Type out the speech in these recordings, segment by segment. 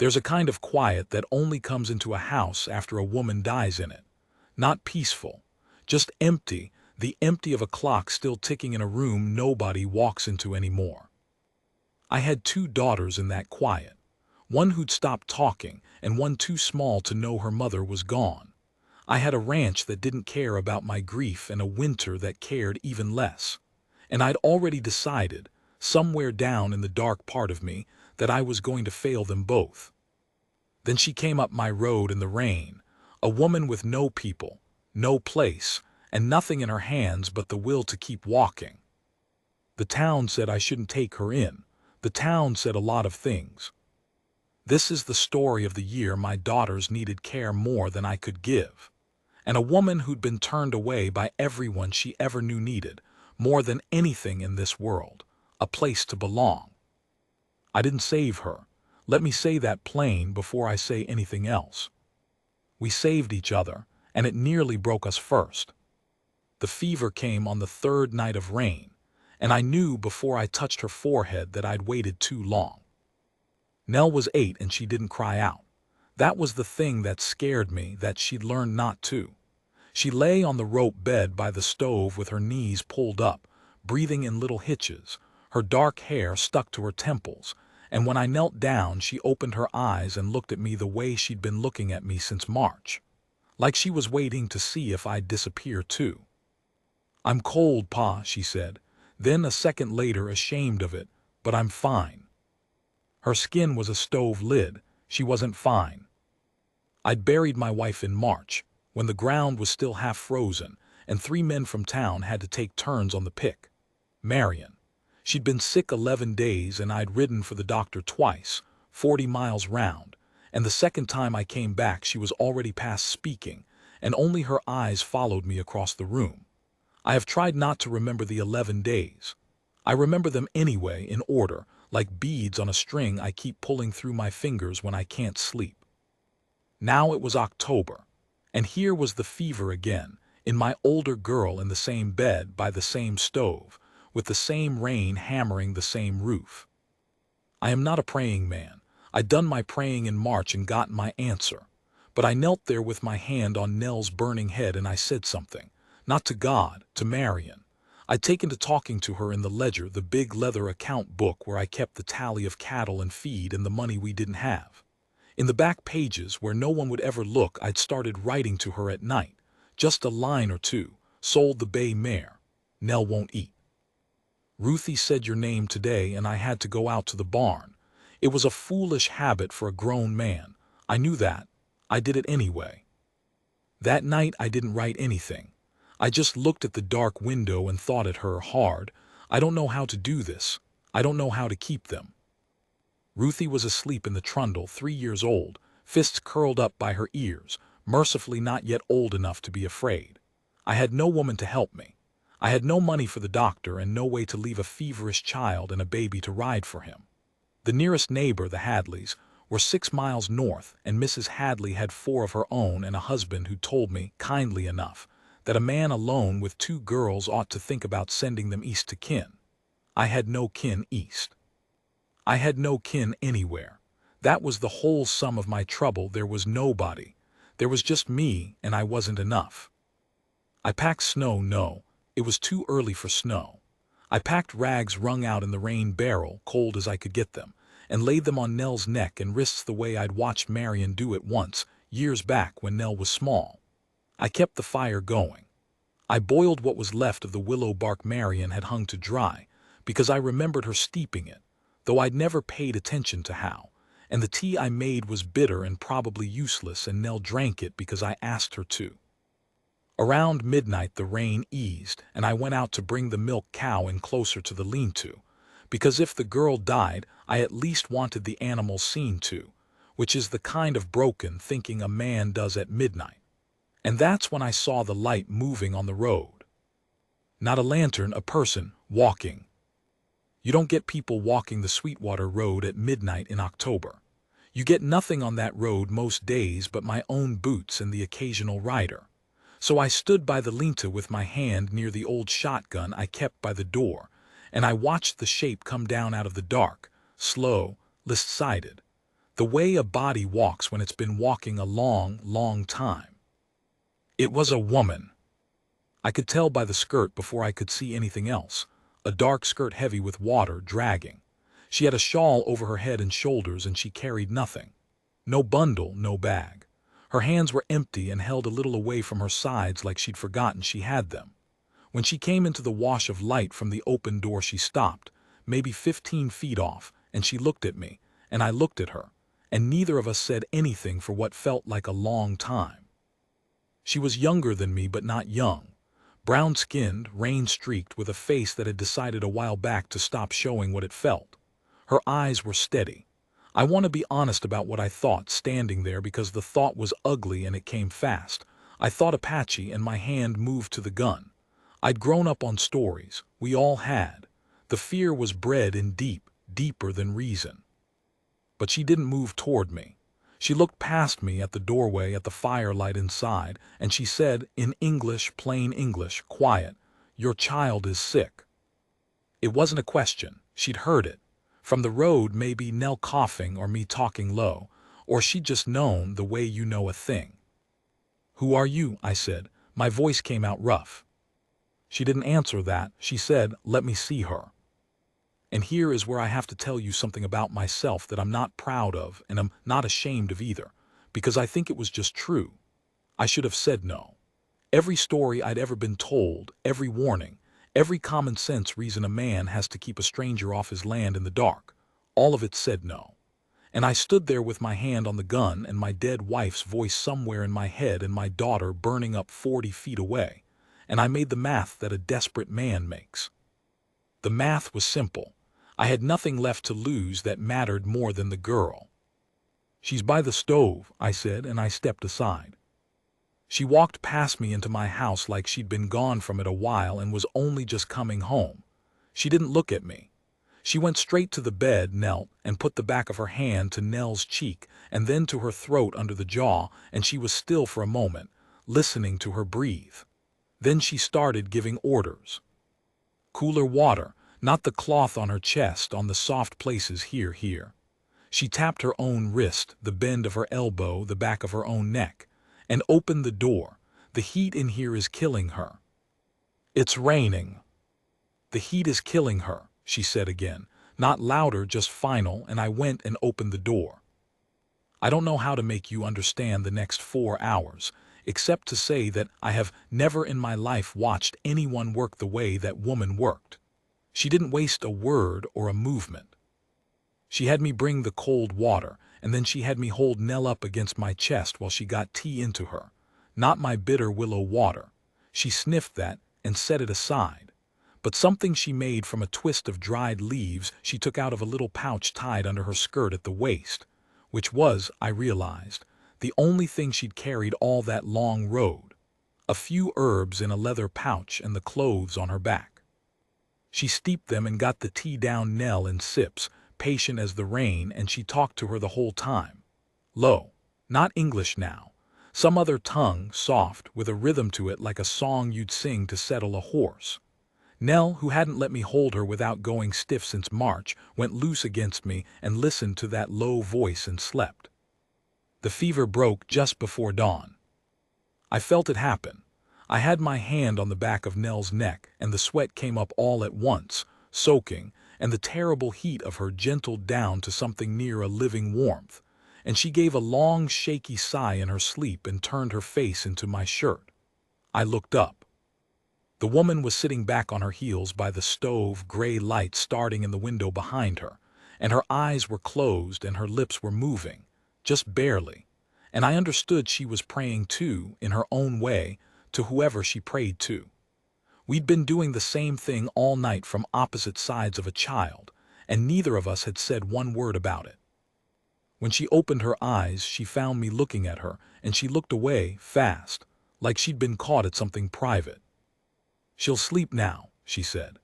There's a kind of quiet that only comes into a house after a woman dies in it. Not peaceful, just empty, the empty of a clock still ticking in a room nobody walks into anymore. I had two daughters in that quiet. One who'd stopped talking, and one too small to know her mother was gone. I had a ranch that didn't care about my grief and a winter that cared even less. And I'd already decided, somewhere down in the dark part of me, that I was going to fail them both. Then she came up my road in the rain, a woman with no people, no place, and nothing in her hands but the will to keep walking. The town said I shouldn't take her in. The town said a lot of things. This is the story of the year my daughters needed care more than I could give. And a woman who'd been turned away by everyone she ever knew needed, more than anything in this world, a place to belong. I didn't save her. Let me say that plain before I say anything else. We saved each other, and it nearly broke us first. The fever came on the third night of rain, and I knew before I touched her forehead that I'd waited too long. Nell was 8 and she didn't cry out. That was the thing that scared me, that she'd learned not to. She lay on the rope bed by the stove with her knees pulled up, breathing in little hitches, her dark hair stuck to her temples, and when I knelt down she opened her eyes and looked at me the way she'd been looking at me since March. Like she was waiting to see if I'd disappear too. "I'm cold, Pa," she said. Then a second later, ashamed of it, "But I'm fine." Her skin was a stove lid. She wasn't fine. I'd buried my wife in March, when the ground was still half frozen, and 3 men from town had to take turns on the pick. Marion. She'd been sick 11 days and I'd ridden for the doctor twice, 40 miles round, and the second time I came back she was already past speaking, and only her eyes followed me across the room. I have tried not to remember the 11 days. I remember them anyway, in order, like beads on a string I keep pulling through my fingers when I can't sleep. Now it was October, and here was the fever again, in my older girl in the same bed by the same stove, with the same rain hammering the same roof. I am not a praying man. I'd done my praying in March and gotten my answer. But I knelt there with my hand on Nell's burning head and I said something. Not to God, to Marion. I'd taken to talking to her in the ledger, the big leather account book where I kept the tally of cattle and feed and the money we didn't have. In the back pages, where no one would ever look, I'd started writing to her at night. Just a line or two. Sold the bay mare. Nell won't eat. Ruthie said your name today and I had to go out to the barn. It was a foolish habit for a grown man. I knew that. I did it anyway. That night I didn't write anything. I just looked at the dark window and thought at her hard. I don't know how to do this. I don't know how to keep them. Ruthie was asleep in the trundle, 3 years old, fists curled up by her ears, mercifully not yet old enough to be afraid. I had no woman to help me. I had no money for the doctor and no way to leave a feverish child and a baby to ride for him. The nearest neighbor, the Hadleys, were 6 miles north, and Mrs. Hadley had 4 of her own and a husband who told me, kindly enough, that a man alone with 2 girls ought to think about sending them east to kin. I had no kin east. I had no kin anywhere. That was the whole sum of my trouble. There was nobody. There was just me, and I wasn't enough. I packed snow. No, it was too early for snow. I packed rags wrung out in the rain barrel, cold as I could get them, and laid them on Nell's neck and wrists the way I'd watched Marion do it once, years back when Nell was small. I kept the fire going. I boiled what was left of the willow bark Marion had hung to dry, because I remembered her steeping it, though I'd never paid attention to how, and the tea I made was bitter and probably useless, and Nell drank it because I asked her to. Around midnight the rain eased, and I went out to bring the milk cow in closer to the lean-to, because if the girl died, I at least wanted the animal seen to, which is the kind of broken thinking a man does at midnight. And that's when I saw the light moving on the road. Not a lantern, a person, walking. You don't get people walking the Sweetwater Road at midnight in October. You get nothing on that road most days but my own boots and the occasional rider. So I stood by the lean-to with my hand near the old shotgun I kept by the door, and I watched the shape come down out of the dark, slow, list-sided. The way a body walks when it's been walking a long, long time. It was a woman. I could tell by the skirt before I could see anything else. A dark skirt heavy with water, dragging. She had a shawl over her head and shoulders, and she carried nothing. No bundle, no bag. Her hands were empty and held a little away from her sides like she'd forgotten she had them. When she came into the wash of light from the open door, she stopped, maybe 15 feet off, and she looked at me, and I looked at her, and neither of us said anything for what felt like a long time. She was younger than me, but not young. Brown-skinned, rain-streaked, with a face that had decided a while back to stop showing what it felt. Her eyes were steady. I want to be honest about what I thought standing there, because the thought was ugly and it came fast. I thought Apache, and my hand moved to the gun. I'd grown up on stories. We all had. The fear was bred in deeper than reason. But she didn't move toward me. She looked past me at the doorway at the firelight inside, and she said, in English, plain English, quiet, "Your child is sick." It wasn't a question. She'd heard it. From the road, maybe Nell coughing or me talking low, or she'd just known the way you know a thing. "Who are you?" I said. My voice came out rough. She didn't answer that. She said, "Let me see her." And here is where I have to tell you something about myself that I'm not proud of, and I'm not ashamed of either, because I think it was just true. I should have said no. Every story I'd ever been told, every warning, every common sense reason a man has to keep a stranger off his land in the dark, all of it said no. And I stood there with my hand on the gun and my dead wife's voice somewhere in my head and my daughter burning up 40 feet away, and I made the math that a desperate man makes. The math was simple. I had nothing left to lose that mattered more than the girl. "She's by the stove," I said, and I stepped aside. She walked past me into my house like she'd been gone from it a while and was only just coming home. She didn't look at me. She went straight to the bed, knelt, and put the back of her hand to Nell's cheek and then to her throat under the jaw, and she was still for a moment, listening to her breathe. Then she started giving orders. Cooler water, not the cloth on her chest, on the soft places here. She tapped her own wrist, the bend of her elbow, the back of her own neck, and opened the door. "The heat in here is killing her." "It's raining." "The heat is killing her," she said again, not louder, just final, and I went and opened the door. I don't know how to make you understand the next 4 hours, except to say that I have never in my life watched anyone work the way that woman worked. She didn't waste a word or a movement. She had me bring the cold water, and then she had me hold Nell up against my chest while she got tea into her. Not my bitter willow water. She sniffed that and set it aside. But something she made from a twist of dried leaves she took out of a little pouch tied under her skirt at the waist, which was, I realized, the only thing she'd carried all that long road. A few herbs in a leather pouch and the clothes on her back. She steeped them and got the tea down Nell in sips, patient as the rain, and she talked to her the whole time. Low. Not English now. Some other tongue, soft, with a rhythm to it like a song you'd sing to settle a horse. Nell, who hadn't let me hold her without going stiff since March, went loose against me and listened to that low voice and slept. The fever broke just before dawn. I felt it happen. I had my hand on the back of Nell's neck, and the sweat came up all at once, soaking, and the terrible heat of her gentled down to something near a living warmth, and she gave a long, shaky sigh in her sleep and turned her face into my shirt. I looked up. The woman was sitting back on her heels by the stove, gray light starting in the window behind her, and her eyes were closed and her lips were moving, just barely, and I understood she was praying too, in her own way, to whoever she prayed to. We'd been doing the same thing all night from opposite sides of a child, and neither of us had said one word about it. When she opened her eyes, she found me looking at her, and she looked away, fast, like she'd been caught at something private. "She'll sleep now," she said.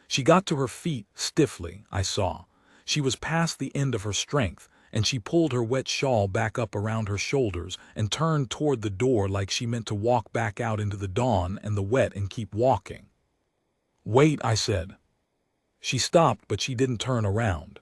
She got to her feet, stiffly, I saw. She was past the end of her strength, and she pulled her wet shawl back up around her shoulders and turned toward the door like she meant to walk back out into the dawn and the wet and keep walking. "Wait," I said. She stopped, but she didn't turn around.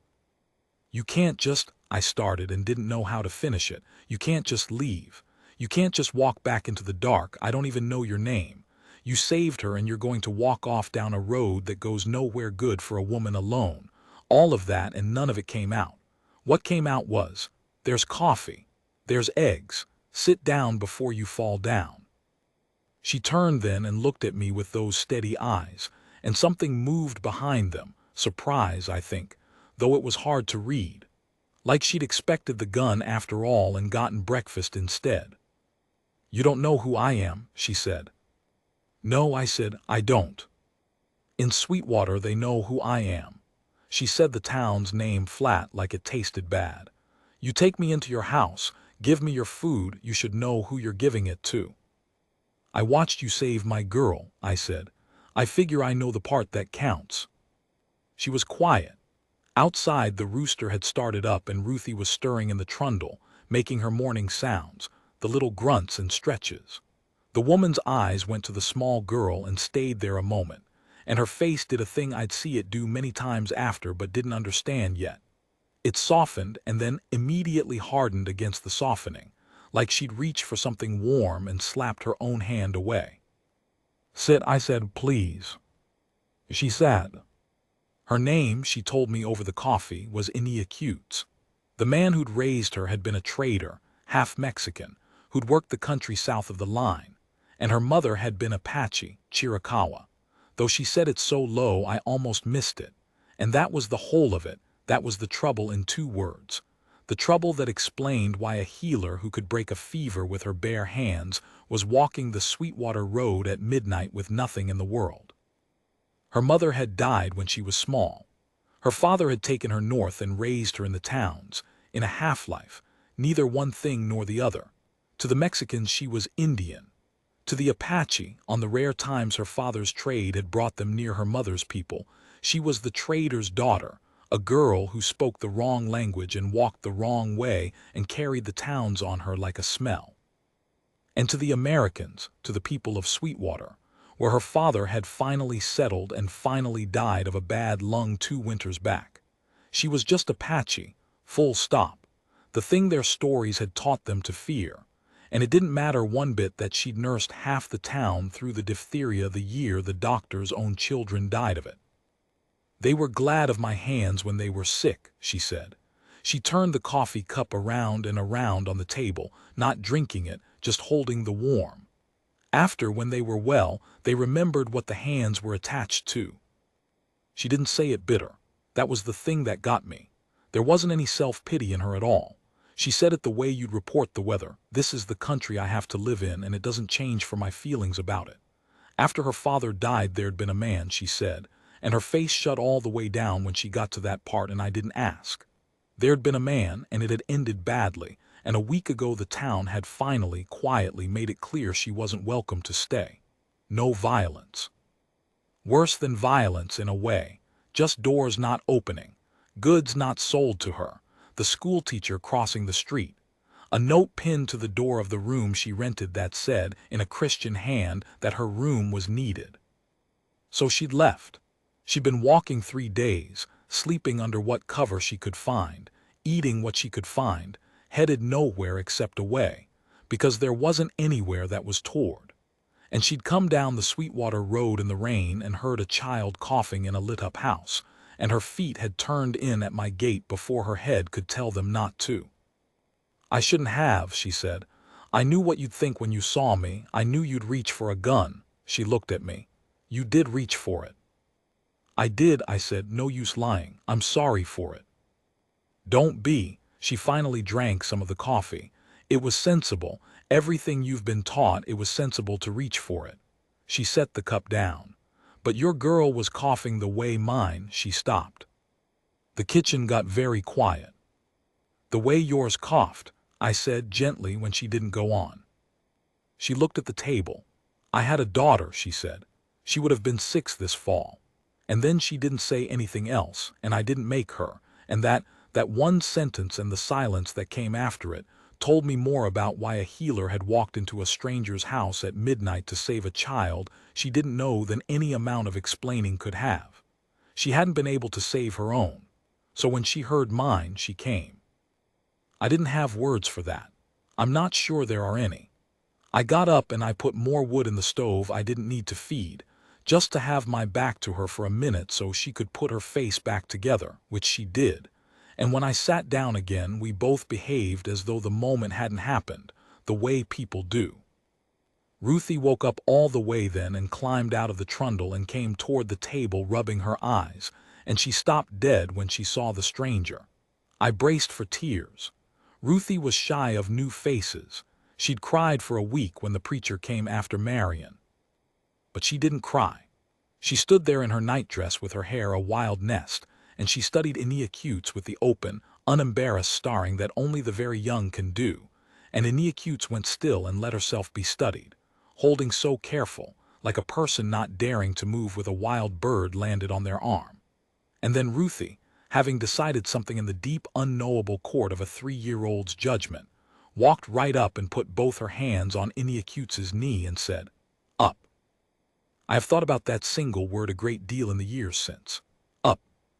"You can't just," I started and didn't know how to finish it. You can't just leave. You can't just walk back into the dark. I don't even know your name. You saved her and you're going to walk off down a road that goes nowhere good for a woman alone. All of that and none of it came out. What came out was, there's coffee. There's eggs. Sit down before you fall down. She turned then and looked at me with those steady eyes, and something moved behind them, surprise, I think, though it was hard to read. Like she'd expected the gun after all and gotten breakfast instead. You don't know who I am, she said. No, I said, I don't. In Sweetwater they know who I am. She said the town's name flat like it tasted bad. You take me into your house, give me your food, you should know who you're giving it to. I watched you save my girl, I said. I figure I know the part that counts. She was quiet. Outside the rooster had started up and Ruthie was stirring in the trundle, making her morning sounds, the little grunts and stretches. The woman's eyes went to the small girl and stayed there a moment, and her face did a thing I'd see it do many times after but didn't understand yet. It softened and then immediately hardened against the softening, like she'd reached for something warm and slapped her own hand away. Sit, I said, please. She sat. Her name, she told me over the coffee, was Inia Cutes. The man who'd raised her had been a trader, half Mexican, who'd worked the country south of the line, and her mother had been Apache, Chiricahua. Though she said it so low I almost missed it, and that was the whole of it. That was the trouble in 2 words. The trouble that explained why a healer who could break a fever with her bare hands was walking the Sweetwater Road at midnight with nothing in the world. Her mother had died when she was small. Her father had taken her north and raised her in the towns, in a half-life, neither one thing nor the other. To the Mexicans she was Indian. To the Apache, on the rare times her father's trade had brought them near her mother's people, she was the trader's daughter, a girl who spoke the wrong language and walked the wrong way and carried the towns on her like a smell. And to the Americans, to the people of Sweetwater, where her father had finally settled and finally died of a bad lung 2 winters back, she was just Apache, full stop, the thing their stories had taught them to fear. And it didn't matter one bit that she'd nursed half the town through the diphtheria the year the doctor's own children died of it. They were glad of my hands when they were sick, she said. She turned the coffee cup around and around on the table, not drinking it, just holding the warm. After, when they were well, they remembered what the hands were attached to. She didn't say it bitter. That was the thing that got me. There wasn't any self-pity in her at all. She said it the way you'd report the weather. This is the country I have to live in, and it doesn't change for my feelings about it. After her father died there'd been a man, she said, and her face shut all the way down when she got to that part and I didn't ask. There'd been a man, and it had ended badly, and a week ago the town had finally, quietly made it clear she wasn't welcome to stay. No violence. Worse than violence in a way. Just doors not opening. Goods not sold to her. The schoolteacher crossing the street. A note pinned to the door of the room she rented that said, in a Christian hand, that her room was needed. So she'd left. She'd been walking 3 days, sleeping under what cover she could find, eating what she could find, headed nowhere except away, because there wasn't anywhere that was toward. And she'd come down the Sweetwater Road in the rain and heard a child coughing in a lit-up house, and her feet had turned in at my gate before her head could tell them not to. I shouldn't have, she said. I knew what you'd think when you saw me. I knew you'd reach for a gun. She looked at me. You did reach for it. I did, I said. No use lying. I'm sorry for it. Don't be. She finally drank some of the coffee. It was sensible. Everything you've been taught, it was sensible to reach for it. She set the cup down. But your girl was coughing the way mine. She stopped. The kitchen got very quiet. The way yours coughed, I said gently when she didn't go on. She looked at the table. I had a daughter, she said. She would have been 6 this fall. And then she didn't say anything else, and I didn't make her, and that one sentence and the silence that came after it told me more about why a healer had walked into a stranger's house at midnight to save a child she didn't know than any amount of explaining could have. She hadn't been able to save her own, so when she heard mine, she came. I didn't have words for that. I'm not sure there are any. I got up and I put more wood in the stove I didn't need to feed, just to have my back to her for a minute so she could put her face back together, which she did. And when I sat down again, we both behaved as though the moment hadn't happened, the way people do. Ruthie woke up all the way then and climbed out of the trundle and came toward the table rubbing her eyes, and she stopped dead when she saw the stranger. I braced for tears. Ruthie was shy of new faces. She'd cried for a week when the preacher came after Marion. But she didn't cry. She stood there in her nightdress with her hair a wild nest, and she studied Ineacutes with the open, unembarrassed staring that only the very young can do, and Ineacutes went still and let herself be studied, holding so careful, like a person not daring to move with a wild bird landed on their arm. And then Ruthie, having decided something in the deep unknowable court of a 3-year-old's judgment, walked right up and put both her hands on Ineacutes' knee and said, "Up." I have thought about that single word a great deal in the years since. Up.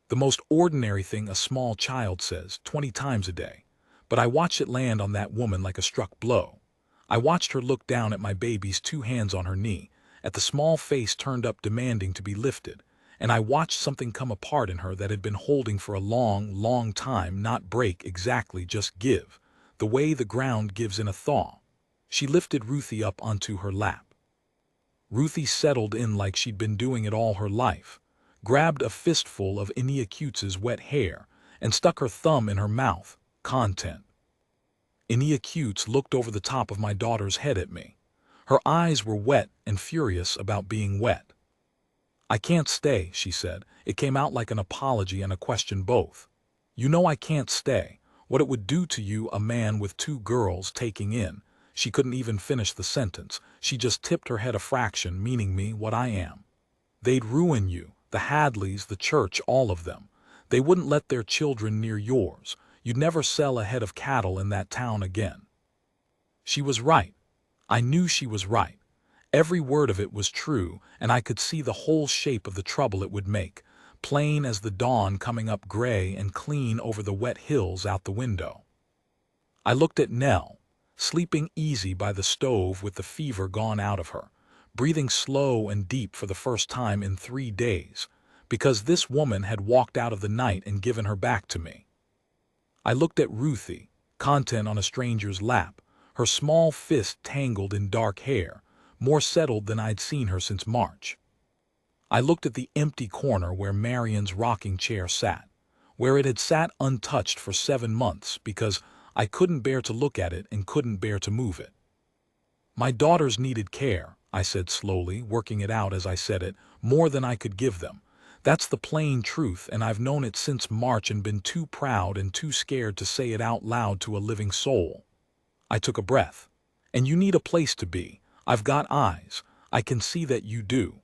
The most ordinary thing a small child says 20 times a day. But I watched it land on that woman like a struck blow. I watched her look down at my baby's 2 hands on her knee, at the small face turned up demanding to be lifted, and I watched something come apart in her that had been holding for a long, long time, not break exactly, just give, the way the ground gives in a thaw. She lifted Ruthie up onto her lap. Ruthie settled in like she'd been doing it all her life, grabbed a fistful of Ineacutes' wet hair, and stuck her thumb in her mouth. Content. Ineacutes looked over the top of my daughter's head at me. Her eyes were wet and furious about being wet. "I can't stay," she said. It came out like an apology and a question both. "You know I can't stay. What it would do to you, a man with 2 girls taking in." She couldn't even finish the sentence. She just tipped her head a fraction, meaning me what I am. "They'd ruin you, the Hadleys, the church, all of them. They wouldn't let their children near yours. You'd never sell a head of cattle in that town again." She was right. I knew she was right. Every word of it was true, and I could see the whole shape of the trouble it would make, plain as the dawn coming up gray and clean over the wet hills out the window. I looked at Nell, sleeping easy by the stove with the fever gone out of her, breathing slow and deep for the first time in 3 days, because this woman had walked out of the night and given her back to me. I looked at Ruthie, content on a stranger's lap, her small fist tangled in dark hair, more settled than I'd seen her since March. I looked at the empty corner where Marion's rocking chair sat, where it had sat untouched for 7 months because I couldn't bear to look at it and couldn't bear to move it. "My daughters needed care," I said slowly, working it out as I said it, "more than I could give them. That's the plain truth, and I've known it since March and been too proud and too scared to say it out loud to a living soul." I took a breath. "And you need a place to be. I've got eyes. I can see that you do."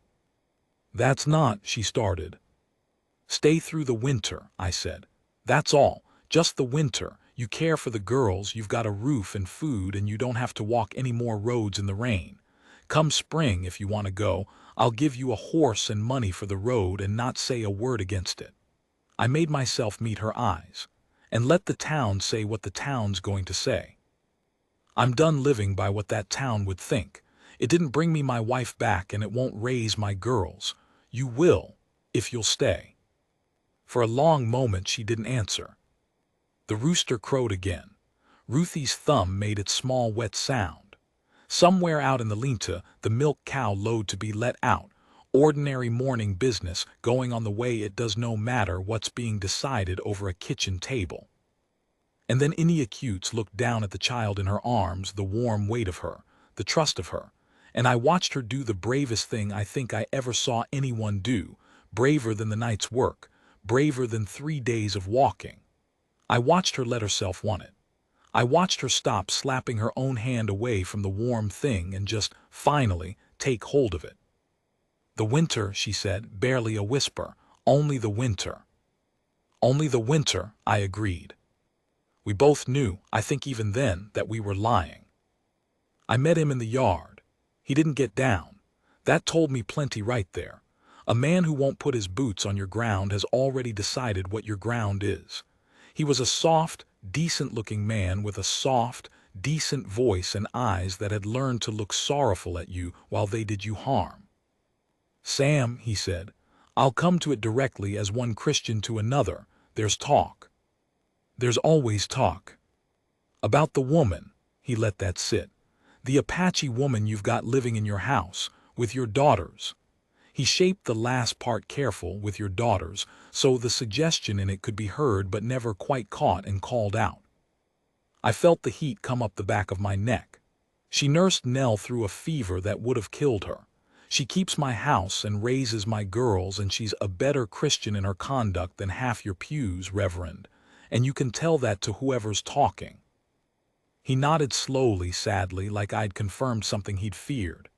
"That's not," she started. "Stay through the winter," I said. "That's all. Just the winter. You care for the girls, you've got a roof and food, and you don't have to walk any more roads in the rain. Come spring, if you want to go, I'll give you a horse and money for the road and not say a word against it." I made myself meet her eyes. "And let the town say what the town's going to say. I'm done living by what that town would think. It didn't bring me my wife back, and it won't raise my girls. You will, if you'll stay." For a long moment she didn't answer. The rooster crowed again. Ruthie's thumb made its small wet sound. Somewhere out in the Linta, the milk cow lowed to be let out. Ordinary morning business, going on the way it does, no matter what's being decided over a kitchen table. And then Ineacutes looked down at the child in her arms, the warm weight of her, the trust of her, and I watched her do the bravest thing I think I ever saw anyone do, braver than the night's work, braver than 3 days of walking. I watched her let herself want it. I watched her stop slapping her own hand away from the warm thing and just, finally, take hold of it. "The winter," she said, barely a whisper. "Only the winter." "Only the winter," I agreed. We both knew, I think even then, that we were lying. I met him in the yard. He didn't get down. That told me plenty right there. A man who won't put his boots on your ground has already decided what your ground is. He was a soft, decent-looking man with a soft, decent voice and eyes that had learned to look sorrowful at you while they did you harm. "Sam," he said, "I'll come to it directly as one Christian to another. There's talk. There's always talk. About the woman," he let that sit. "The Apache woman you've got living in your house, with your daughters." He shaped the last part careful, "with your daughters," so the suggestion in it could be heard but never quite caught and called out. I felt the heat come up the back of my neck. "She nursed Nell through a fever that would have killed her. She keeps my house and raises my girls, and she's a better Christian in her conduct than half your pews, Reverend, and you can tell that to whoever's talking." He nodded slowly, sadly, like I'd confirmed something he'd feared.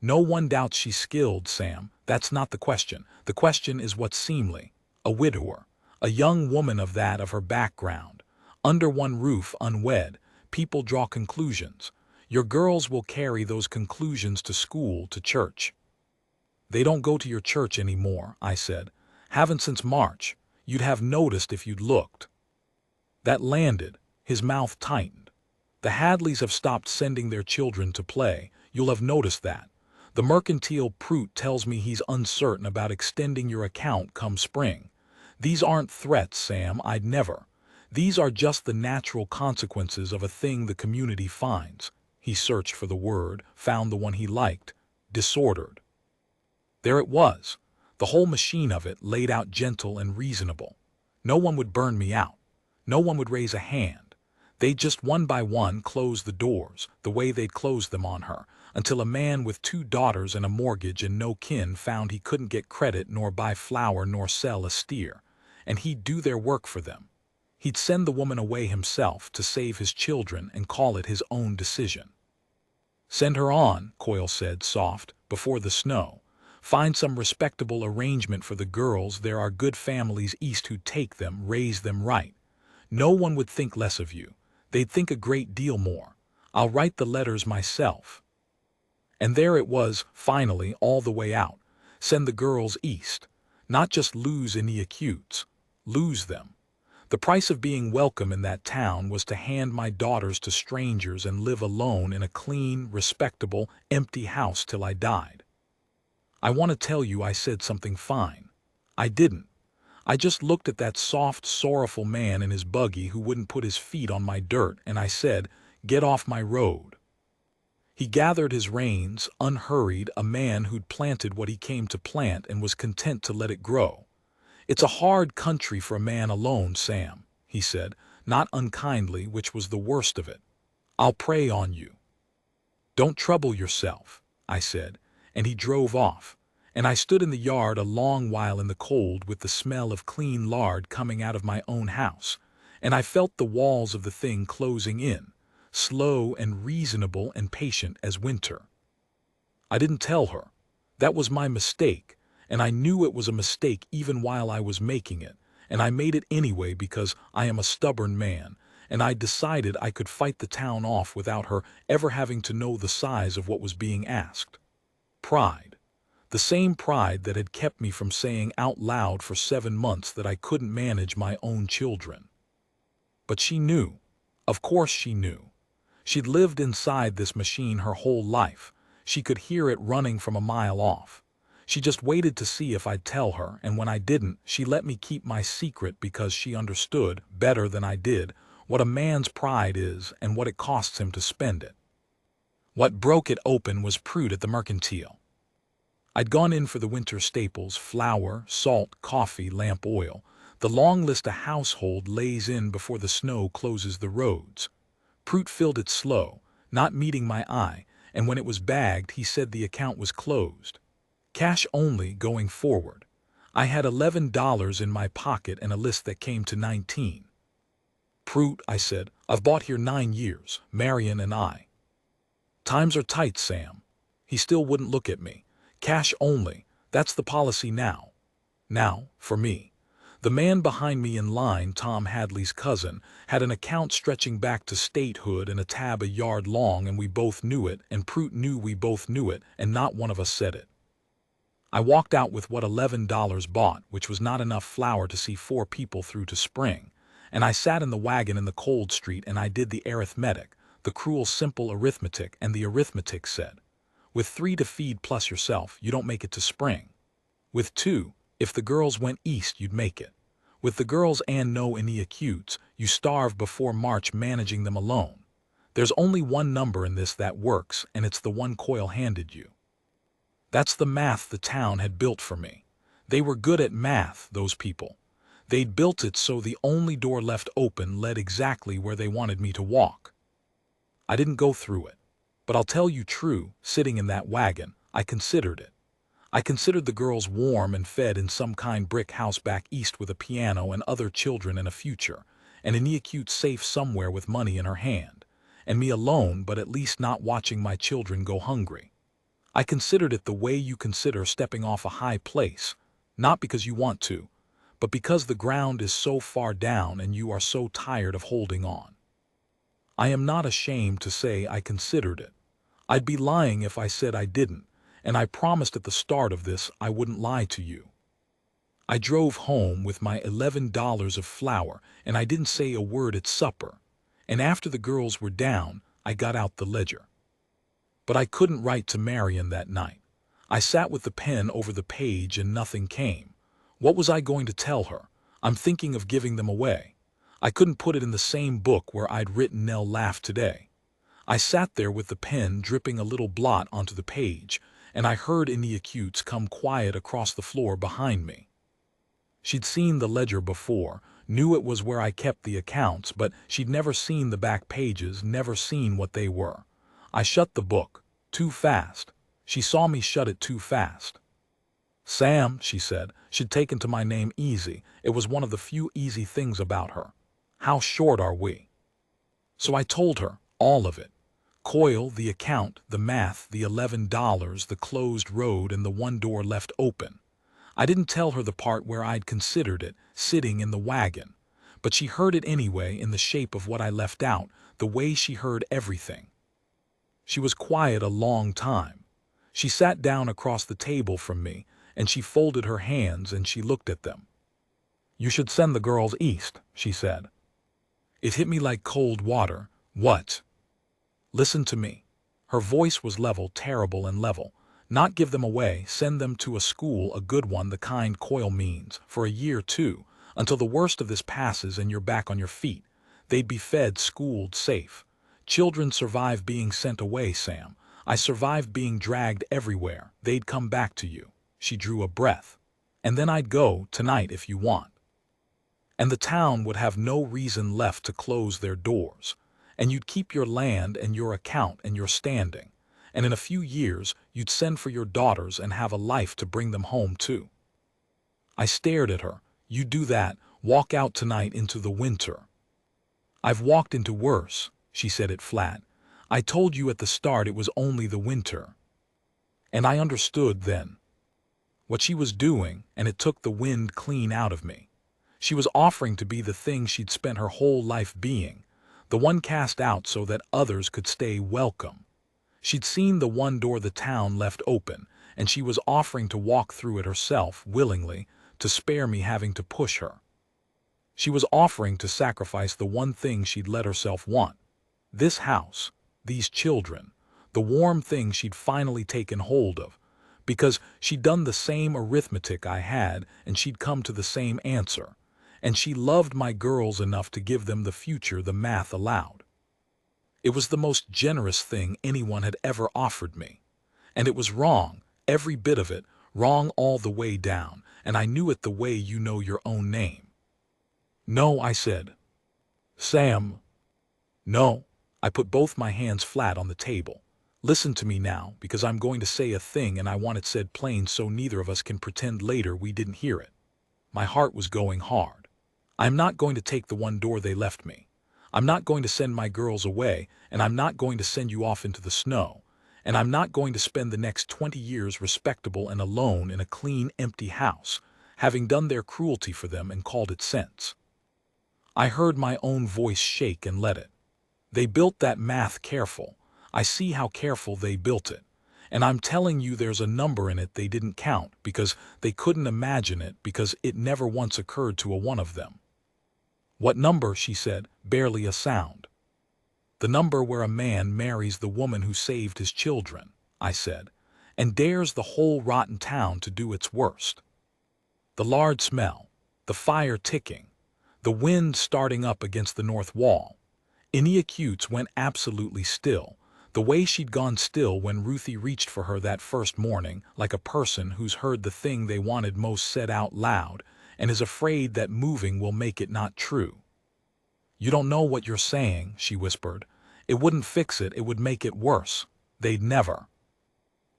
"No one doubts she's skilled, Sam. That's not the question. The question is what's seemly. A widower, a young woman of her background, under one roof, unwed, people draw conclusions. Your girls will carry those conclusions to school, to church." "They don't go to your church anymore," I said. "Haven't since March. You'd have noticed if you'd looked." That landed. His mouth tightened. "The Hadleys have stopped sending their children to play. You'll have noticed that. The mercantile Prout tells me he's uncertain about extending your account come spring. These aren't threats, Sam, I'd never. These are just the natural consequences of a thing the community finds." He searched for the word, found the one he liked: disordered. There it was, the whole machine of it, laid out gentle and reasonable. No one would burn me out. No one would raise a hand. They'd just one by one close the doors, the way they'd closed them on her, until a man with 2 daughters and a mortgage and no kin found he couldn't get credit nor buy flour nor sell a steer, and he'd do their work for them. He'd send the woman away himself to save his children and call it his own decision. "Send her on," Coyle said, soft, "before the snow. Find some respectable arrangement for the girls. There are good families east who'd take them, raise them right. No one would think less of you. They'd think a great deal more. I'll write the letters myself." And there it was, finally, all the way out. Send the girls east. Not just lose any acutes. Lose them. The price of being welcome in that town was to hand my daughters to strangers and live alone in a clean, respectable, empty house till I died. "I want to tell you I said something fine. I didn't. I just looked at that soft, sorrowful man in his buggy who wouldn't put his feet on my dirt, and I said, 'Get off my road.'" He gathered his reins, unhurried, a man who'd planted what he came to plant and was content to let it grow. "It's a hard country for a man alone, Sam," he said, not unkindly, which was the worst of it. "I'll pray on you." "Don't trouble yourself," I said, and he drove off, and I stood in the yard a long while in the cold with the smell of clean lard coming out of my own house, and I felt the walls of the thing closing in, slow and reasonable and patient as winter. I didn't tell her. That was my mistake, and I knew it was a mistake even while I was making it, and I made it anyway because I am a stubborn man, and I decided I could fight the town off without her ever having to know the size of what was being asked. Pride. The same pride that had kept me from saying out loud for 7 months that I couldn't manage my own children. But she knew. Of course she knew. She'd lived inside this machine her whole life. She could hear it running from a mile off. She just waited to see if I'd tell her, and when I didn't, she let me keep my secret because she understood, better than I did, what a man's pride is and what it costs him to spend it. What broke it open was Prout at the mercantile. I'd gone in for the winter staples: flour, salt, coffee, lamp oil, the long list a household lays in before the snow closes the roads. Prout filled it slow, not meeting my eye, and when it was bagged he said the account was closed. Cash only going forward. I had $11 in my pocket and a list that came to 19. "Prout," I said, "I've bought here 9 years, Marion and I." "Times are tight, Sam." He still wouldn't look at me. "Cash only, that's the policy now. Now, for me." The man behind me in line, Tom Hadley's cousin, had an account stretching back to statehood and a tab a yard long, and we both knew it, and Prout knew we both knew it, and not one of us said it. I walked out with what $11 bought, which was not enough flour to see 4 people through to spring, And I sat in the wagon in the cold street and I did the arithmetic, the cruel simple arithmetic, and the arithmetic said, with 3 to feed plus yourself, you don't make it to spring. With 2, if the girls went east, you'd make it. With the girls and no acutes, you starve before March managing them alone. There's only one number in this that works, and it's the one Coyle handed you. That's the math the town had built for me. They were good at math, those people. They'd built it so the only door left open led exactly where they wanted me to walk. I didn't go through it. But I'll tell you true, sitting in that wagon, I considered it. I considered the girls warm and fed in some kind brick house back east with a piano and other children and a future, and an acute safe somewhere with money in her hand, and me alone but at least not watching my children go hungry. I considered it the way you consider stepping off a high place, not because you want to, but because the ground is so far down and you are so tired of holding on. I am not ashamed to say I considered it. I'd be lying if I said I didn't, and I promised at the start of this I wouldn't lie to you. I drove home with my $11 of flour, and I didn't say a word at supper, and after the girls were down, I got out the ledger. But I couldn't write to Marion that night. I sat with the pen over the page and nothing came. What was I going to tell her? I'm thinking of giving them away. I couldn't put it in the same book where I'd written Nell laughed today. I sat there with the pen dripping a little blot onto the page, and I heard acutes come quiet across the floor behind me. She'd seen the ledger before, knew it was where I kept the accounts, but she'd never seen the back pages, never seen what they were. I shut the book. Too fast. She saw me shut it too fast. Sam, she said, she'd taken to my name easy. It was one of the few easy things about her. How short are we? So I told her, all of it. Coyle, the account, the math, the $11, the closed road, and the one door left open. I didn't tell her the part where I'd considered it, sitting in the wagon. But she heard it anyway in the shape of what I left out, the way she heard everything. She was quiet a long time. She sat down across the table from me, and she folded her hands and she looked at them. You should send the girls east, she said. It hit me like cold water. What? Listen to me. Her voice was level, terrible and level. Not give them away, send them to a school, a good one, the kind Coyle means, for a year too, until the worst of this passes and you're back on your feet. They'd be fed, schooled, safe. Children survive being sent away, Sam. I survived being dragged everywhere. They'd come back to you. She drew a breath. And then I'd go, tonight if you want. And the town would have no reason left to close their doors. And you'd keep your land and your account and your standing. And in a few years, you'd send for your daughters and have a life to bring them home to. I stared at her. You do that, walk out tonight into the winter. I've walked into worse, she said it flat. I told you at the start it was only the winter. And I understood then what she was doing, and it took the wind clean out of me. She was offering to be the thing she'd spent her whole life being, the one cast out so that others could stay welcome. She'd seen the one door the town left open, and she was offering to walk through it herself, willingly, to spare me having to push her. She was offering to sacrifice the one thing she'd let herself want. This house, these children, the warm thing she'd finally taken hold of, because she'd done the same arithmetic I had, and she'd come to the same answer, and she loved my girls enough to give them the future the math allowed. It was the most generous thing anyone had ever offered me. And it was wrong, every bit of it, wrong all the way down, and I knew it the way you know your own name. No, I said. Sam. No. I put both my hands flat on the table. Listen to me now, because I'm going to say a thing and I want it said plain so neither of us can pretend later we didn't hear it. My heart was going hard. I'm not going to take the one door they left me. I'm not going to send my girls away, and I'm not going to send you off into the snow, and I'm not going to spend the next 20 years respectable and alone in a clean, empty house, having done their cruelty for them and called it sense. I heard my own voice shake and let it. They built that math careful. I see how careful they built it. And I'm telling you there's a number in it they didn't count because they couldn't imagine it because it never once occurred to a one of them. What number? She said, barely a sound. The number where a man marries the woman who saved his children, I said, and dares the whole rotten town to do its worst. The lard smell, the fire ticking, the wind starting up against the north wall. Ineacutes went absolutely still, the way she'd gone still when Ruthie reached for her that first morning, like a person who's heard the thing they wanted most said out loud and is afraid that moving will make it not true. You don't know what you're saying, she whispered. It wouldn't fix it, it would make it worse. They'd never.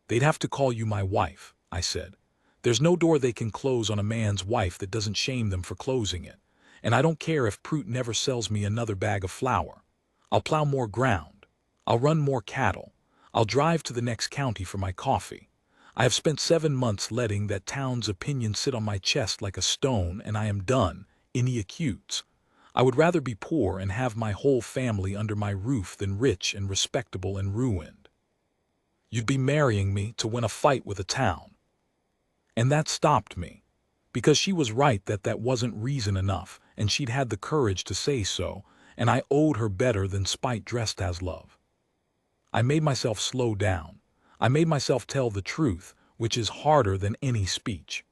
They'd have to call you my wife, I said. There's no door they can close on a man's wife that doesn't shame them for closing it. And I don't care if Prout never sells me another bag of flour. I'll plow more ground. I'll run more cattle. I'll drive to the next county for my coffee. I have spent 7 months letting that town's opinion sit on my chest like a stone, and I am done, Ineacutes. I would rather be poor and have my whole family under my roof than rich and respectable and ruined. You'd be marrying me to win a fight with a town. And that stopped me, because she was right that that wasn't reason enough, and she'd had the courage to say so, and I owed her better than spite dressed as love. I made myself slow down. I made myself tell the truth, which is harder than any speech.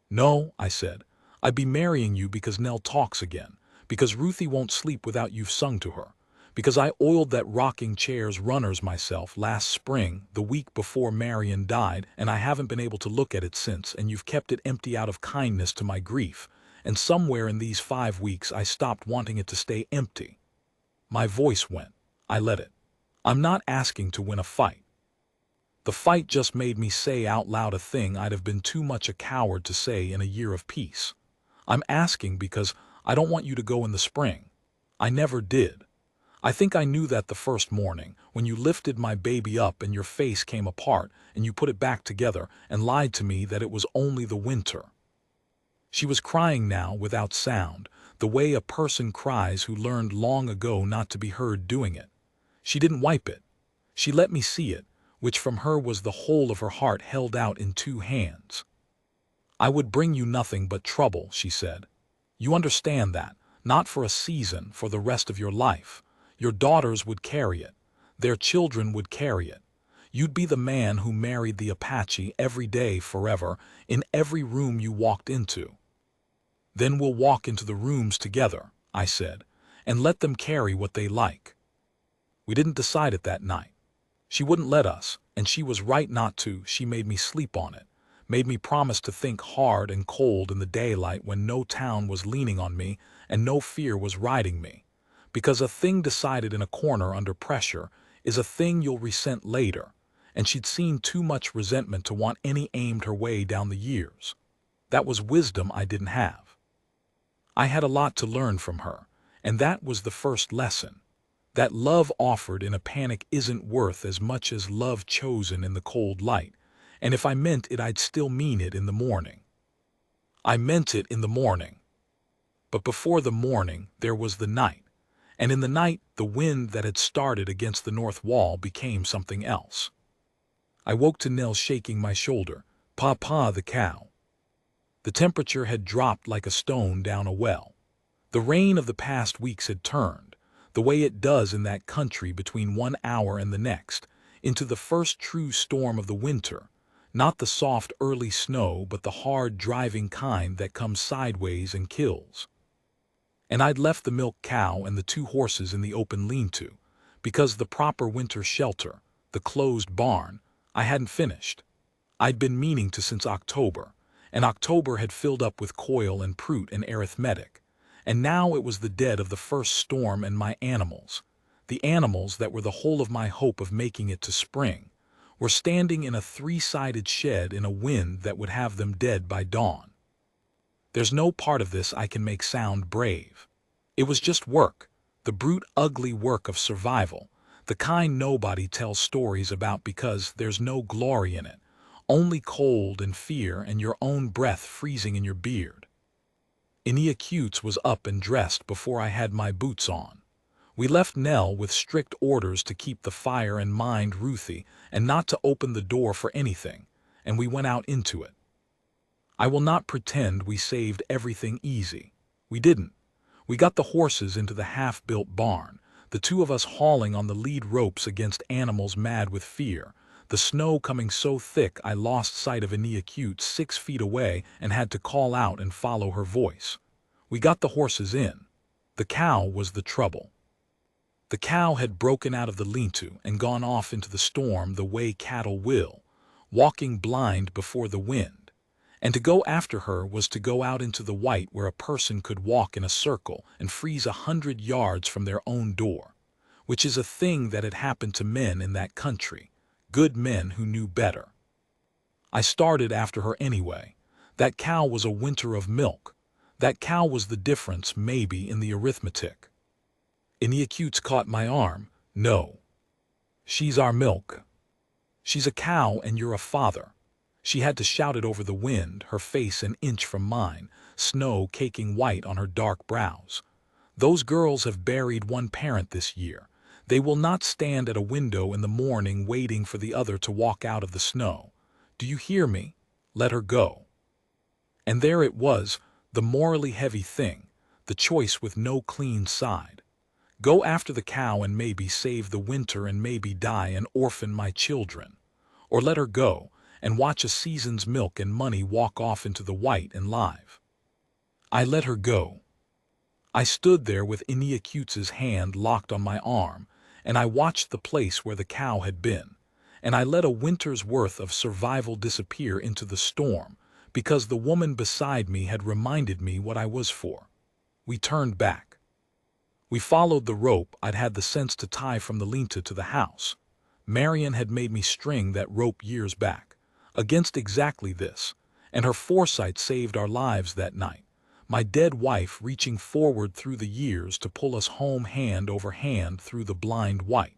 No, I said, I'd be marrying you because Nell talks again, because Ruthie won't sleep without you've sung to her, because I oiled that rocking chair's runners myself last spring, the week before Marion died, and I haven't been able to look at it since, and you've kept it empty out of kindness to my grief, and somewhere in these 5 weeks I stopped wanting it to stay empty. My voice went. I let it. I'm not asking to win a fight. The fight just made me say out loud a thing I'd have been too much a coward to say in a year of peace. I'm asking because I don't want you to go in the spring. I never did. I think I knew that the first morning, when you lifted my baby up and your face came apart and you put it back together and lied to me that it was only the winter. She was crying now without sound, the way a person cries who learned long ago not to be heard doing it. She didn't wipe it. She let me see it, which from her was the whole of her heart held out in 2 hands. I would bring you nothing but trouble, she said. You understand that, not for a season, for the rest of your life. Your daughters would carry it. Their children would carry it. You'd be the man who married the Apache every day forever, in every room you walked into. Then we'll walk into the rooms together, I said, and let them carry what they like. We didn't decide it that night. She wouldn't let us, and she was right not to. She made me sleep on it, made me promise to think hard and cold in the daylight when no town was leaning on me and no fear was riding me. Because a thing decided in a corner under pressure is a thing you'll resent later, and she'd seen too much resentment to want any aimed her way down the years. That was wisdom I didn't have. I had a lot to learn from her, and that was the first lesson. That love offered in a panic isn't worth as much as love chosen in the cold light, and if I meant it, I'd still mean it in the morning. I meant it in the morning. But before the morning, there was the night. And in the night, the wind that had started against the north wall became something else. I woke to Nell shaking my shoulder. "Pa, the cow." The temperature had dropped like a stone down a well. The rain of the past weeks had turned, the way it does in that country between 1 hour and the next, into the first true storm of the winter, not the soft early snow but the hard driving kind that comes sideways and kills. And I'd left the milk cow and the 2 horses in the open lean-to, because the proper winter shelter, the closed barn, I hadn't finished. I'd been meaning to since October, and October had filled up with coil and Prout and arithmetic, and now it was the dead of the first storm, and my animals, the animals that were the whole of my hope of making it to spring, were standing in a 3-sided shed in a wind that would have them dead by dawn. There's no part of this I can make sound brave. It was just work, the brute ugly work of survival, the kind nobody tells stories about because there's no glory in it, only cold and fear and your own breath freezing in your beard. Ineacutes was up and dressed before I had my boots on. We left Nell with strict orders to keep the fire and mind Ruthie and not to open the door for anything, and we went out into it. I will not pretend we saved everything easy. We didn't. We got the horses into the half-built barn, the two of us hauling on the lead ropes against animals mad with fear, the snow coming so thick I lost sight of Aniakute 6 feet away and had to call out and follow her voice. We got the horses in. The cow was the trouble. The cow had broken out of the lean-to and gone off into the storm the way cattle will, walking blind before the wind. And to go after her was to go out into the white where a person could walk in a circle and freeze 100 yards from their own door, which is a thing that had happened to men in that country, good men who knew better. I started after her anyway. That cow was a winter of milk. That cow was the difference, maybe, in the arithmetic. Aniakute caught my arm. No. She's our milk. She's a cow and you're a father. She had to shout it over the wind, her face an inch from mine, snow caking white on her dark brows. Those girls have buried one parent this year. They will not stand at a window in the morning waiting for the other to walk out of the snow. Do you hear me? Let her go. And there it was, the morally heavy thing, the choice with no clean side. Go after the cow and maybe save the winter and maybe die and orphan my children. Or let her go and watch a season's milk and money walk off into the white and live. I let her go. I stood there with Aniakute's hand locked on my arm, and I watched the place where the cow had been, and I let a winter's worth of survival disappear into the storm because the woman beside me had reminded me what I was for. We turned back. We followed the rope I'd had the sense to tie from the lean-to to the house. Marion had made me string that rope years back, against exactly this, and her foresight saved our lives that night, my dead wife reaching forward through the years to pull us home hand over hand through the blind white.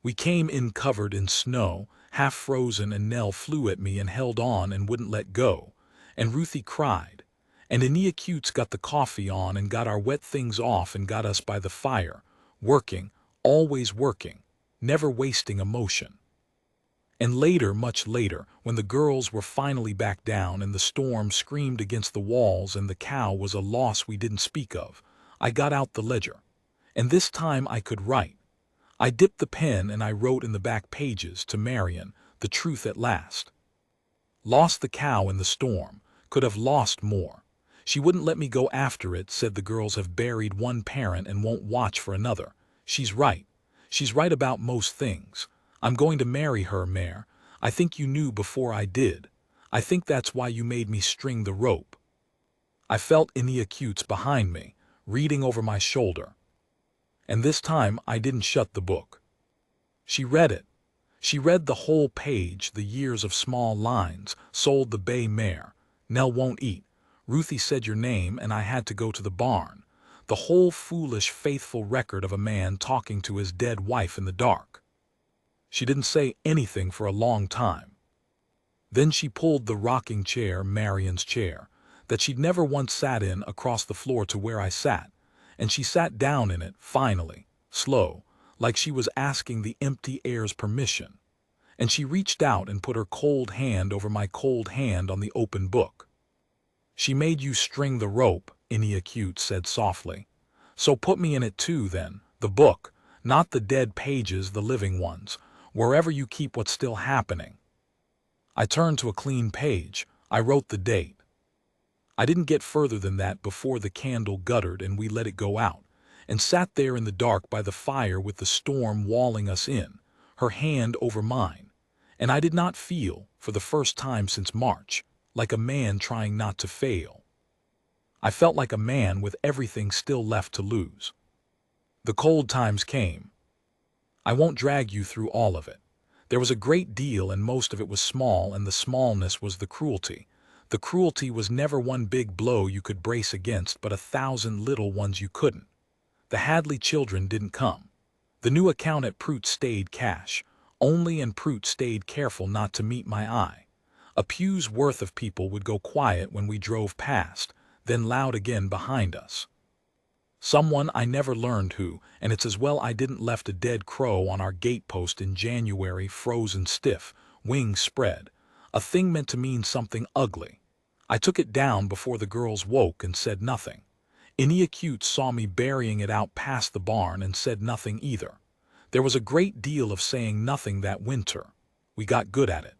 We came in covered in snow, half frozen, and Nell flew at me and held on and wouldn't let go, and Ruthie cried, and Aniakute got the coffee on and got our wet things off and got us by the fire, working, always working, never wasting emotion. And later, much later, when the girls were finally back down and the storm screamed against the walls and the cow was a loss we didn't speak of, I got out the ledger. And this time I could write. I dipped the pen and I wrote in the back pages to Marion, the truth at last. Lost the cow in the storm, could have lost more. She wouldn't let me go after it, said the girls have buried one parent and won't watch for another. She's right. She's right about most things. I'm going to marry her, Mare. I think you knew before I did. I think that's why you made me string the rope. I felt Aniakute's behind me, reading over my shoulder. And this time I didn't shut the book. She read it. She read the whole page, the years of small lines, sold the bay mare, Nell won't eat, Ruthie said your name and I had to go to the barn, the whole foolish, faithful record of a man talking to his dead wife in the dark. She didn't say anything for a long time. Then she pulled the rocking chair, Marion's chair, that she'd never once sat in, across the floor to where I sat, and she sat down in it, finally, slow, like she was asking the empty air's permission, and she reached out and put her cold hand over my cold hand on the open book. She made you string the rope, Aniakute said softly. So put me in it too, then, the book, not the dead pages, the living ones, wherever you keep what's still happening. I turned to a clean page. I wrote the date. I didn't get further than that before the candle guttered and we let it go out, and sat there in the dark by the fire with the storm walling us in, her hand over mine, and I did not feel, for the first time since March, like a man trying not to fail. I felt like a man with everything still left to lose. The cold times came. I won't drag you through all of it. There was a great deal and most of it was small, and the smallness was the cruelty. The cruelty was never one big blow you could brace against, but 1,000 little ones you couldn't. The Hadley children didn't come. The new account at Prout stayed cash, only, and Prout stayed careful not to meet my eye. A pew's worth of people would go quiet when we drove past, then loud again behind us. Someone I never learned who, and it's as well I didn't, left a dead crow on our gatepost in January, frozen stiff, wings spread, a thing meant to mean something ugly. I took it down before the girls woke and said nothing. Iniacute saw me burying it out past the barn and said nothing either. There was a great deal of saying nothing that winter. We got good at it.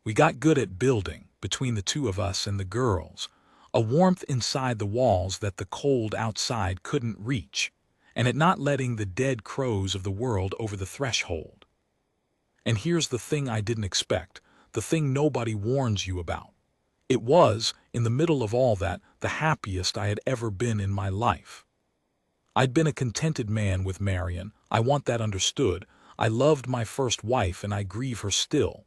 We got good at building, between the two of us and the girls, a warmth inside the walls that the cold outside couldn't reach, and at not letting the dead crows of the world over the threshold. And here's the thing I didn't expect, the thing nobody warns you about. It was, in the middle of all that, the happiest I had ever been in my life. I'd been a contented man with Marion, I want that understood. I loved my first wife and I grieve her still.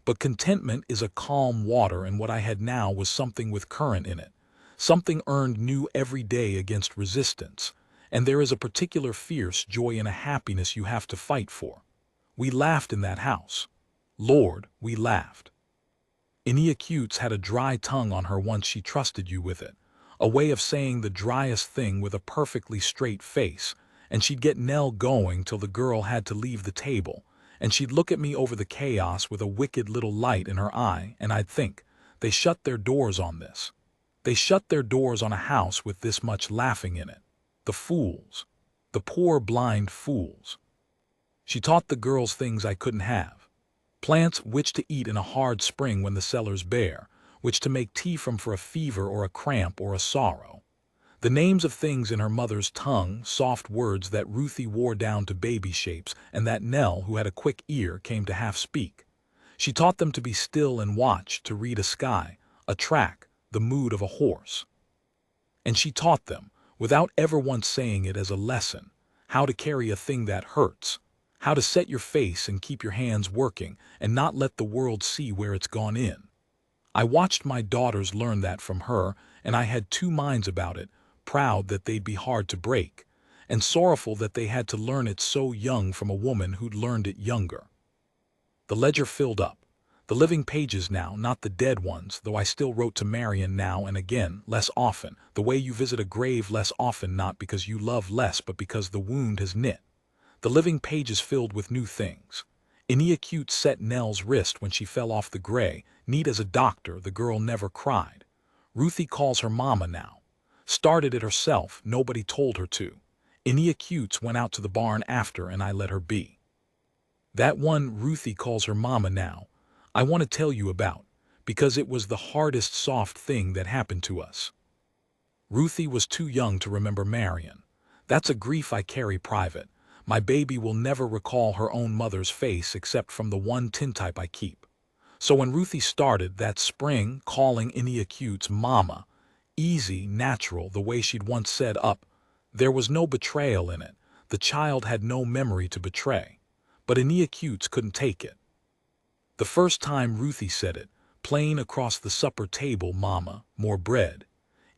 But contentment is a calm water, and what I had now was something with current in it, something earned new every day against resistance, and there is a particular fierce joy in a happiness you have to fight for. We laughed in that house. Lord, we laughed. Iniacutes had a dry tongue on her once she trusted you with it, a way of saying the driest thing with a perfectly straight face, and she'd get Nell going till the girl had to leave the table, and she'd look at me over the chaos with a wicked little light in her eye, and I'd think, they shut their doors on this. They shut their doors on a house with this much laughing in it. The fools. The poor blind fools. She taught the girls things I couldn't have. Plants which to eat in a hard spring when the cellar's bare, which to make tea from for a fever or a cramp or a sorrow. The names of things in her mother's tongue, soft words that Ruthie wore down to baby shapes, and that Nell, who had a quick ear, came to half speak. She taught them to be still and watch, to read a sky, a track, the mood of a horse. And she taught them, without ever once saying it as a lesson, how to carry a thing that hurts, how to set your face and keep your hands working and not let the world see where it's gone in. I watched my daughters learn that from her, and I had two minds about it, proud that they'd be hard to break, and sorrowful that they had to learn it so young from a woman who'd learned it younger. The ledger filled up. The living pages now, not the dead ones, though I still wrote to Marion now and again, less often, the way you visit a grave less often, not because you love less but because the wound has knit. The living pages filled with new things. Iniacute set Nell's wrist when she fell off the gray, neat as a doctor, the girl never cried. Ruthie calls her mama now. Started it herself, nobody told her to. Iniacutes went out to the barn after and I let her be. That one Ruthie calls her mama now, I want to tell you about, because it was the hardest soft thing that happened to us. Ruthie was too young to remember Marion. That's a grief I carry private. My baby will never recall her own mother's face except from the one tintype I keep. So when Ruthie started that spring calling Iniacute's mama, easy, natural, the way she'd once said up, there was no betrayal in it. The child had no memory to betray. But Iniacutes couldn't take it. The first time Ruthie said it, plain across the supper table, mama, more bread.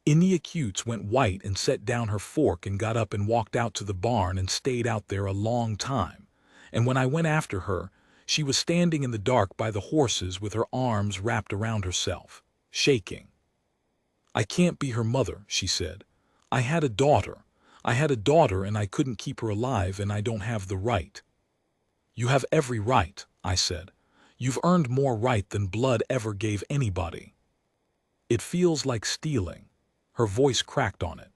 Iniacutes went white and set down her fork and got up and walked out to the barn and stayed out there a long time. And when I went after her, she was standing in the dark by the horses with her arms wrapped around herself, shaking. I can't be her mother, she said. I had a daughter. I had a daughter and I couldn't keep her alive and I don't have the right. You have every right, I said. You've earned more right than blood ever gave anybody. It feels like stealing. Her voice cracked on it.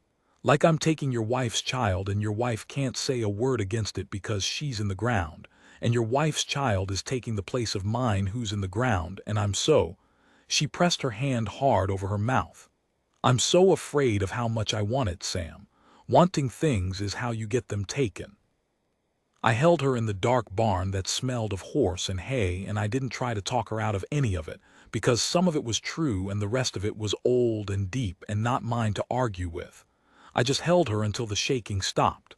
Like I'm taking your wife's child and your wife can't say a word against it because she's in the ground, and your wife's child is taking the place of mine who's in the ground, and I'm so. She pressed her hand hard over her mouth. I'm so afraid of how much I want it, Sam. Wanting things is how you get them taken. I held her in the dark barn that smelled of horse and hay, and I didn't try to talk her out of any of it, because some of it was true and the rest of it was old and deep and not mine to argue with. I just held her until the shaking stopped.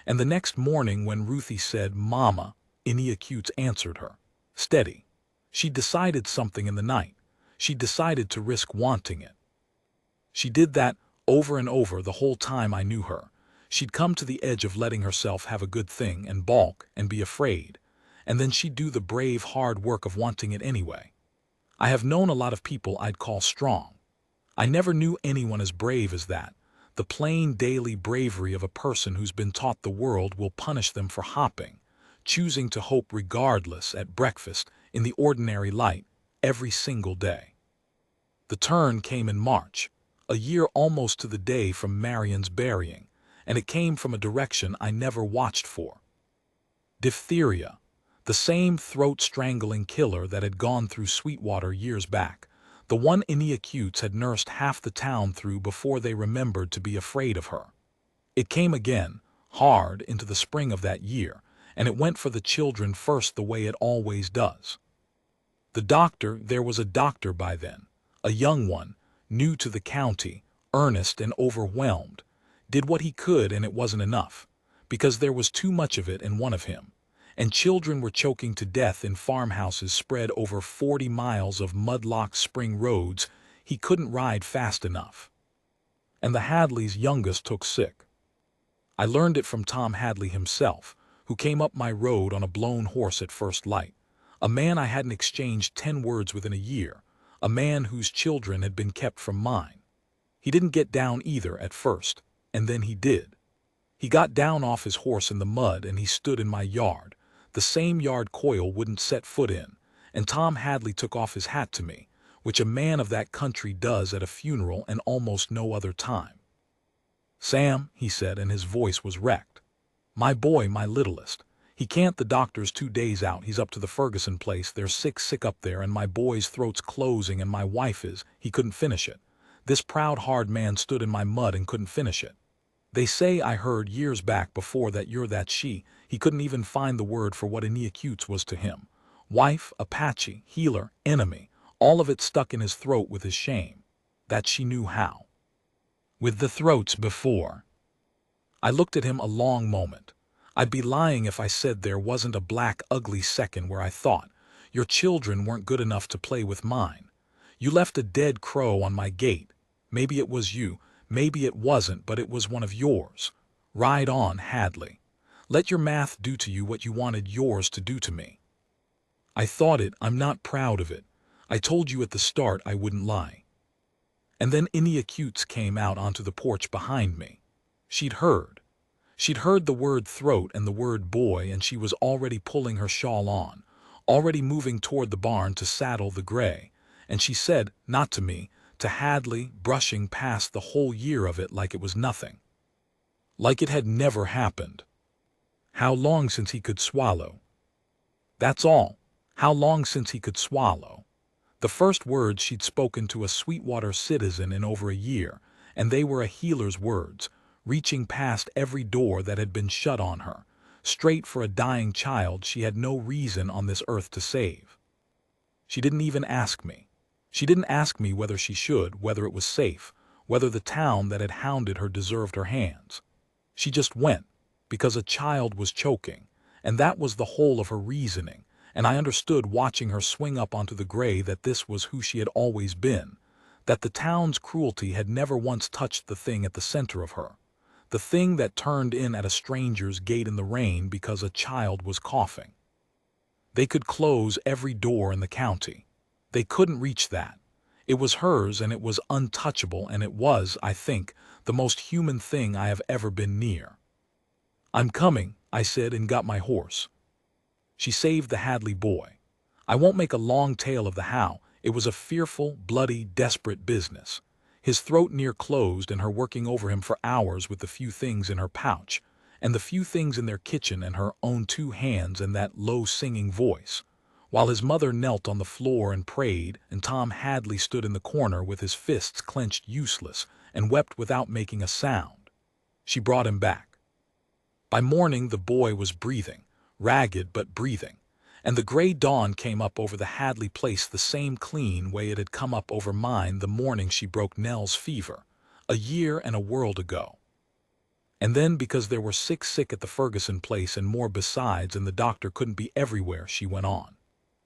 And the next morning when Ruthie said, Mama, Iniacutes answered her. Steady. She'd decided something in the night. She'd decided to risk wanting it. She did that over and over the whole time I knew her. She'd come to the edge of letting herself have a good thing and balk and be afraid, and then she'd do the brave, hard work of wanting it anyway. I have known a lot of people I'd call strong. I never knew anyone as brave as that, the plain daily bravery of a person who's been taught the world will punish them for hopping, choosing to hope regardless at breakfast in the ordinary light every single day. The turn came in March. a year almost to the day from Marion's burying, and it came from a direction I never watched for. Diphtheria, the same throat-strangling killer that had gone through Sweetwater years back, the one Ineacutes had nursed half the town through before they remembered to be afraid of her. It came again, hard, into the spring of that year, and it went for the children first the way it always does. There was a doctor by then, a young one, new to the county, earnest and overwhelmed, did what he could and it wasn't enough, because there was too much of it in one of him, and children were choking to death in farmhouses spread over 40 miles of mud-locked spring roads. He couldn't ride fast enough. And the Hadleys' youngest took sick. I learned it from Tom Hadley himself, who came up my road on a blown horse at first light, a man I hadn't exchanged 10 words with in a year, a man whose children had been kept from mine. He didn't get down either at first, and then he did. He got down off his horse in the mud and he stood in my yard, the same yard Coyle wouldn't set foot in, and Tom Hadley took off his hat to me, which a man of that country does at a funeral and almost no other time. "Sam," he said, and his voice was wrecked. "My boy, my littlest. He can't, the doctor's 2 days out, he's up to the Ferguson place, they're sick up there, and my boy's throat's closing and my wife is," he couldn't finish it. This proud hard man stood in my mud and couldn't finish it. "They say, I heard years back before, that you're that she," he couldn't even find the word for what Ineacutes was to him. Wife, Apache, healer, enemy, all of it stuck in his throat with his shame. That she knew how. With the throats before. I looked at him a long moment. I'd be lying if I said there wasn't a black, ugly second where I thought, your children weren't good enough to play with mine. You left a dead crow on my gate. Maybe it was you, maybe it wasn't, but it was one of yours. Ride on, Hadley. Let your math do to you what you wanted yours to do to me. I thought it, I'm not proud of it. I told you at the start I wouldn't lie. And then Ineacutes came out onto the porch behind me. She'd heard. She'd heard the word throat and the word boy, and she was already pulling her shawl on, already moving toward the barn to saddle the gray, and she said, not to me, to Hadley, brushing past the whole year of it like it was nothing. Like it had never happened. How long since he could swallow? That's all. How long since he could swallow? The first words she'd spoken to a Sweetwater citizen in over a year, and they were a healer's words, reaching past every door that had been shut on her, straight for a dying child she had no reason on this earth to save. She didn't even ask me. She didn't ask me whether she should, whether it was safe, whether the town that had hounded her deserved her hands. She just went, because a child was choking, and that was the whole of her reasoning, and I understood watching her swing up onto the gray that this was who she had always been, that the town's cruelty had never once touched the thing at the center of her, the thing that turned in at a stranger's gate in the rain because a child was coughing. They could close every door in the county. They couldn't reach that. It was hers and it was untouchable, and it was, I think, the most human thing I have ever been near. "I'm coming," I said, and got my horse. She saved the Hadley boy. I won't make a long tale of the how. It was a fearful, bloody, desperate business. His throat near closed and her working over him for hours with the few things in her pouch, and the few things in their kitchen, and her own 2 hands and that low singing voice, while his mother knelt on the floor and prayed, and Tom Hadley stood in the corner with his fists clenched useless and wept without making a sound. She brought him back. By morning the boy was breathing, ragged but breathing, and the gray dawn came up over the Hadley place the same clean way it had come up over mine the morning she broke Nell's fever, a year and a world ago. And then, because there were 6 sick at the Ferguson place and more besides, and the doctor couldn't be everywhere, she went on.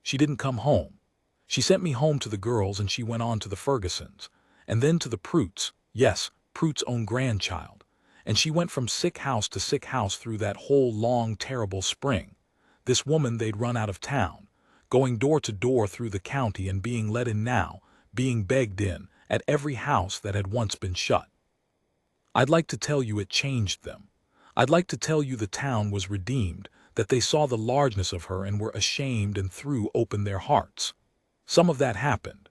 She didn't come home. She sent me home to the girls, and she went on to the Fergusons, and then to the Pruitts, yes, Pruitt's own grandchild, and she went from sick house to sick house through that whole long, terrible spring. This woman they'd run out of town, going door to door through the county and being let in now, being begged in, at every house that had once been shut. I'd like to tell you it changed them. I'd like to tell you the town was redeemed, that they saw the largeness of her and were ashamed and threw open their hearts. Some of that happened.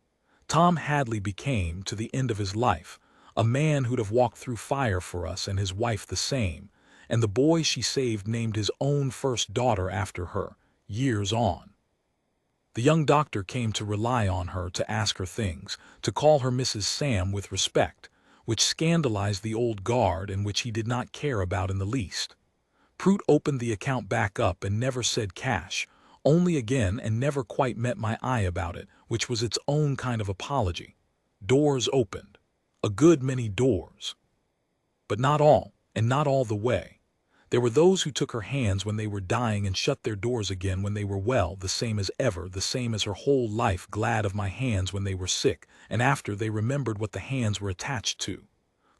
Tom Hadley became, to the end of his life, A man who'd have walked through fire for us, and his wife the same, and the boy she saved named his own first daughter after her, years on. The young doctor came to rely on her to ask her things, to call her Mrs. Sam with respect, which scandalized the old guard and which he did not care about in the least. Prout opened the account back up and never said cash, only again, and never quite met my eye about it, which was its own kind of apology. Doors opened. A good many doors. But not all, and not all the way. There were those who took her hands when they were dying and shut their doors again when they were well, the same as ever, the same as her whole life, glad of my hands when they were sick, and after they remembered what the hands were attached to.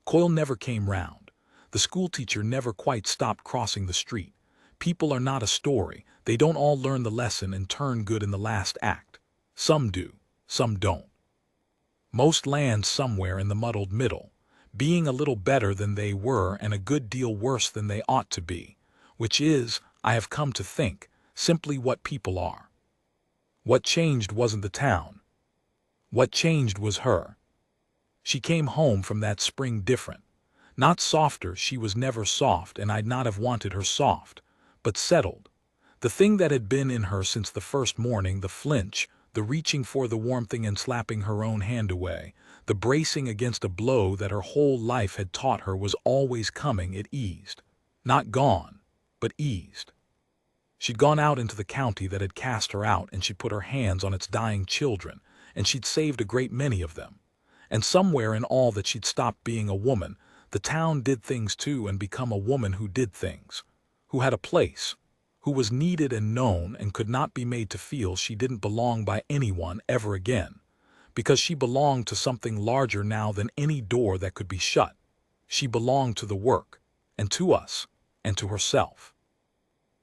Coyle never came round. The schoolteacher never quite stopped crossing the street. People are not a story. They don't all learn the lesson and turn good in the last act. Some do, some don't. Most land somewhere in the muddled middle, being a little better than they were and a good deal worse than they ought to be, which is, I have come to think, simply what people are. What changed wasn't the town. What changed was her. She came home from that spring different. Not softer, she was never soft, and I'd not have wanted her soft, but settled. The thing that had been in her since the first morning, the flinch, the reaching for the warm thing and slapping her own hand away, the bracing against a blow that her whole life had taught her was always coming, it eased. Not gone, but eased. She'd gone out into the county that had cast her out, and she'd put her hands on its dying children, and she'd saved a great many of them. And somewhere in all that she'd stopped being a woman, the town did things too, and become a woman who did things, who had a place, who was needed and known and could not be made to feel she didn't belong by anyone ever again, because she belonged to something larger now than any door that could be shut. She belonged to the work, and to us, and to herself.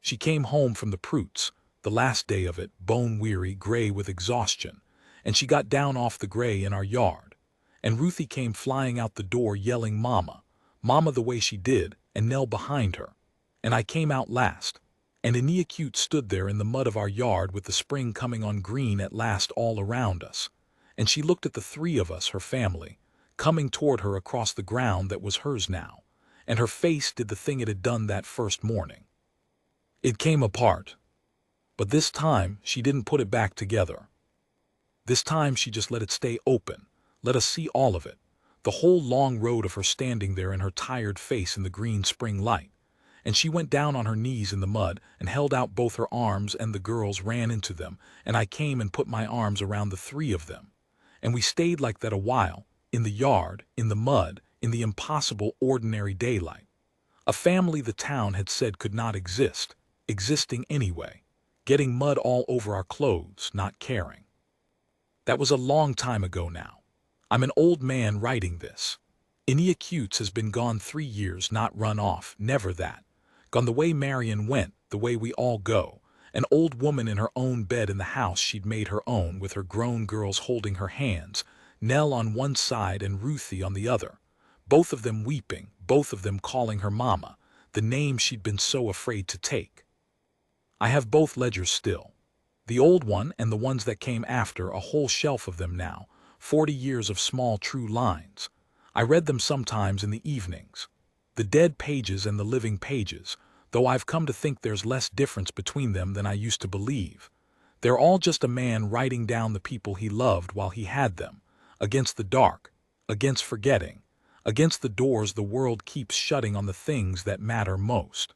She came home from the Prouts, the last day of it, bone-weary, gray with exhaustion, and she got down off the gray in our yard, and Ruthie came flying out the door yelling "Mama, Mama," the way she did, and Nell behind her, and I came out last, and Iniacute stood there in the mud of our yard with the spring coming on green at last all around us, and she looked at the three of us, her family, coming toward her across the ground that was hers now, and her face did the thing it had done that first morning. It came apart. But this time she didn't put it back together. This time she just let it stay open, let us see all of it, the whole long road of her standing there in her tired face in the green spring light. And she went down on her knees in the mud and held out both her arms, and the girls ran into them, and I came and put my arms around the three of them. And we stayed like that a while, in the yard, in the mud, in the impossible ordinary daylight. A family the town had said could not exist, existing anyway, getting mud all over our clothes, not caring. That was a long time ago now. I'm an old man writing this. Iniacutes has been gone 3 years, not run off, never that. Gone the way Marion went, the way we all go. An old woman in her own bed in the house she'd made her own, with her grown girls holding her hands, Nell on one side and Ruthie on the other. Both of them weeping, both of them calling her Mama, the name she'd been so afraid to take. I have both ledgers still. The old one and the ones that came after, a whole shelf of them now, 40 years of small true lines. I read them sometimes in the evenings. The dead pages and the living pages, though I've come to think there's less difference between them than I used to believe. They're all just a man writing down the people he loved while he had them, against the dark, against forgetting, against the doors the world keeps shutting on the things that matter most.